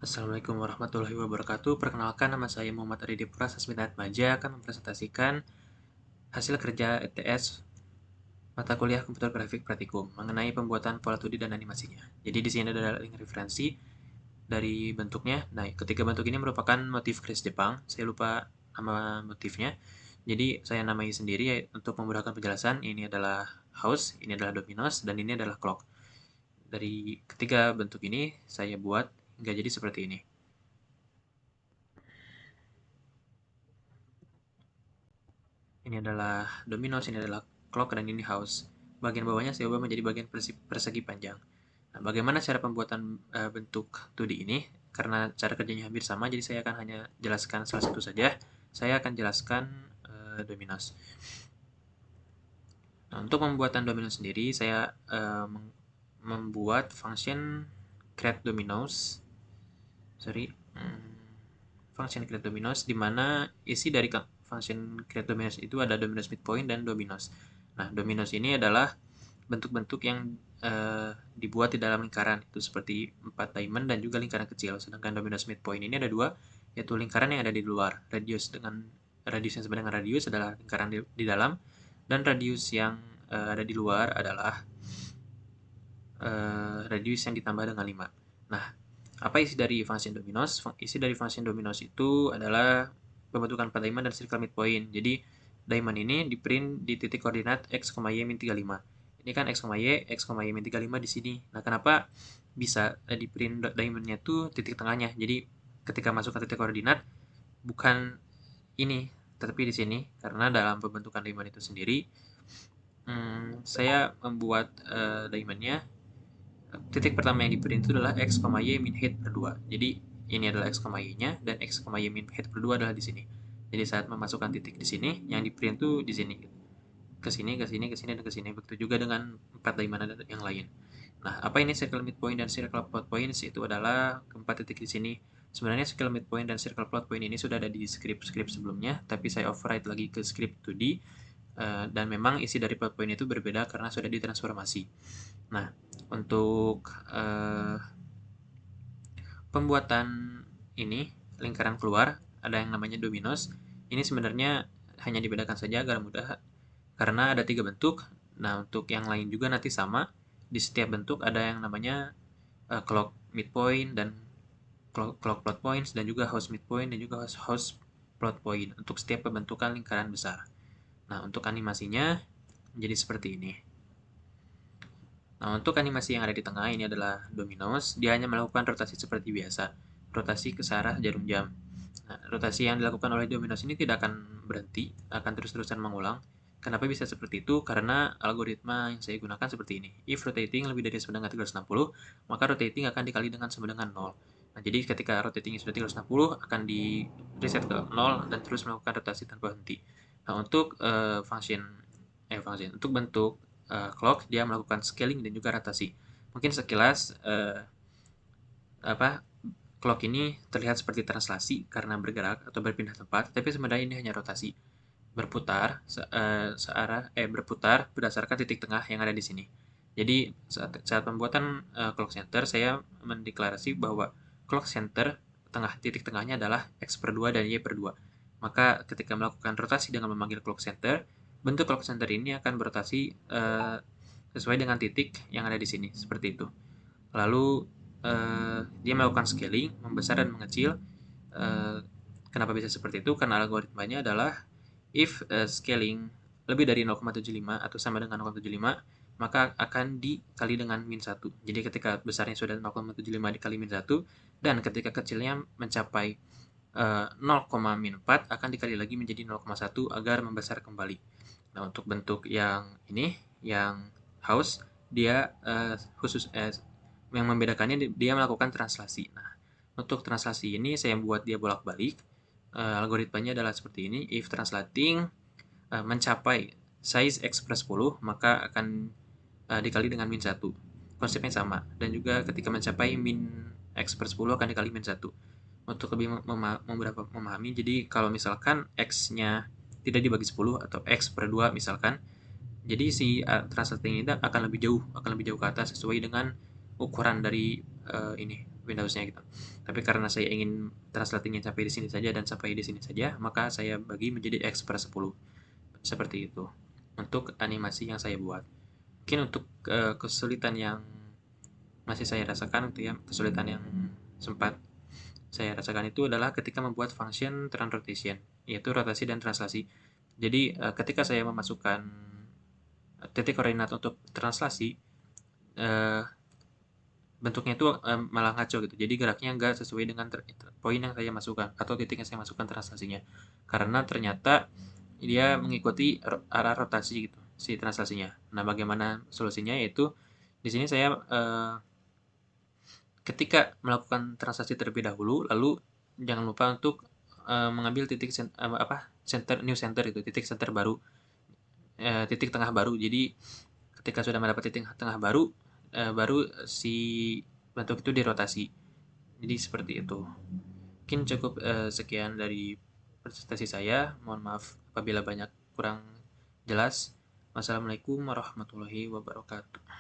Assalamualaikum warahmatullahi wabarakatuh. Perkenalkan, nama saya Muhammad Aridi Pras Maja akan mempresentasikan hasil kerja ETS mata kuliah komputer grafik praktikum mengenai pembuatan pola 2D dan animasinya. Jadi di sini ada link referensi dari bentuknya. Nah, ketiga bentuk ini merupakan motif keris Jepang. Saya lupa nama motifnya. Jadi saya namai sendiri untuk memudahkan penjelasan. Ini adalah house, ini adalah dominos, dan ini adalah clock. Dari ketiga bentuk ini saya buat hingga jadi seperti ini. Ini adalah dominos, ini adalah clock, dan ini house. Bagian bawahnya saya ubah menjadi bagian persegi panjang. Nah, bagaimana cara pembuatan bentuk 2D ini? Karena cara kerjanya hampir sama, jadi saya akan hanya jelaskan salah satu saja. Saya akan jelaskan dominos. Nah, untuk pembuatan dominos sendiri, saya membuat function create dominos. Function create dominos, di mana isi dari function create dominos itu ada dominos midpoint dan dominos. Nah, dominos ini adalah bentuk-bentuk yang dibuat di dalam lingkaran, itu seperti 4 diamond dan juga lingkaran kecil. Sedangkan dominos midpoint ini ada dua, yaitu lingkaran yang ada di luar. Radius yang sama dengan radius adalah lingkaran di dalam, dan radius yang ada di luar adalah radius yang ditambah dengan 5. Nah, apa isi dari function dominos? Isi dari function dominos itu adalah pembentukan diamond dan circle midpoint. Jadi, diamond ini di print di titik koordinat x, y min 35. Ini kan x, y min 35 di sini. Nah, kenapa bisa di print diamondnya tuh titik tengahnya? Jadi, ketika masuk ke titik koordinat, bukan ini, tetapi di sini. Karena dalam pembentukan diamond itu sendiri, saya membuat diamondnya, titik pertama yang di print itu adalah x, y min height per 2. Jadi ini adalah x, y-nya, dan x, y min height per 2 adalah di sini. Jadi saat memasukkan titik di sini, yang di print itu di sini. Ke sini, ke sini, ke sini, dan ke sini. Begitu juga dengan 4 diamond yang lain. Nah, apa ini circle midpoint dan circle plot points? Itu adalah keempat titik di sini. Sebenarnya circle midpoint dan circle plot point ini sudah ada di script sebelumnya, tapi saya override lagi ke script 2D, dan memang isi dari plot point itu berbeda karena sudah ditransformasi. Nah, untuk pembuatan ini, lingkaran keluar, ada yang namanya dominos. Ini sebenarnya hanya dibedakan saja agar mudah, karena ada 3 bentuk. Nah, untuk yang lain juga nanti sama. Di setiap bentuk ada yang namanya clock midpoint, dan clock plot points, dan juga house midpoint, dan juga house plot point untuk setiap pembentukan lingkaran besar. Nah, untuk animasinya jadi seperti ini. Nah, untuk animasi yang ada di tengah ini adalah dominos. Dia hanya melakukan rotasi seperti biasa, rotasi ke searah jarum jam. Nah, rotasi yang dilakukan oleh dominos ini tidak akan berhenti, akan terus-terusan mengulang. Kenapa bisa seperti itu? Karena algoritma yang saya gunakan seperti ini. If rotating lebih dari sama dengan 360, maka rotating akan dikali dengan sama dengan 0. Nah, jadi ketika rotating sudah 360, akan di reset ke 0 dan terus melakukan rotasi tanpa henti. Nah, untuk untuk bentuk clock, dia melakukan scaling dan juga rotasi. Mungkin sekilas clock ini terlihat seperti translasi karena bergerak atau berpindah tempat, tapi sebenarnya ini hanya rotasi, berputar berputar berdasarkan titik tengah yang ada di sini. Jadi saat pembuatan clock center, saya mendeklarasi bahwa clock center titik tengahnya adalah x per 2 dan y per 2. Maka ketika melakukan rotasi dengan memanggil clock center, bentuk clock center ini akan berotasi sesuai dengan titik yang ada di sini, seperti itu. Lalu dia melakukan scaling, membesar dan mengecil. Kenapa bisa seperti itu? Karena algoritmanya adalah if scaling lebih dari 0,75 atau sama dengan 0,75, maka akan dikali dengan min 1. Jadi ketika besarnya sudah 0,75 dikali min 1, dan ketika kecilnya mencapai 0,4 akan dikali lagi menjadi 0,1 agar membesar kembali. Nah, untuk bentuk yang ini, yang house, dia yang membedakannya dia melakukan translasi. Nah, untuk translasi ini saya buat dia bolak-balik. Algoritmanya adalah seperti ini. If translating mencapai size x per 10, maka akan dikali dengan min 1. Konsepnya sama. Dan juga ketika mencapai min x per 10 akan dikali min 1. Untuk lebih memahami, jadi kalau misalkan x-nya tidak dibagi 10 atau x per 2 misalkan, jadi si translating ini akan lebih jauh ke atas sesuai dengan ukuran dari ini Windows-nya gitu. Tapi karena saya ingin translatingnya sampai di sini saja dan sampai di sini saja, maka saya bagi menjadi X per 10. Seperti itu. Untuk animasi yang saya buat. Mungkin untuk kesulitan yang masih saya rasakan itu ya, kesulitan yang sempat saya rasakan itu adalah ketika membuat function turn rotation, yaitu rotasi dan translasi. Jadi ketika saya memasukkan titik koordinat untuk translasi, eh, bentuknya itu malah ngaco gitu. Jadi geraknya nggak sesuai dengan poin yang saya masukkan atau titik yang saya masukkan translasinya. Karena ternyata dia mengikuti arah rotasi gitu si translasinya. Nah, bagaimana solusinya yaitu di sini saya ketika melakukan transaksi terlebih dahulu, lalu jangan lupa untuk mengambil titik center new center itu, titik center baru, titik tengah baru. Jadi ketika sudah mendapat titik tengah baru, baru si bentuk itu dirotasi. Jadi seperti itu. Mungkin cukup sekian dari presentasi saya. Mohon maaf apabila banyak kurang jelas. Wassalamualaikum warahmatullahi wabarakatuh.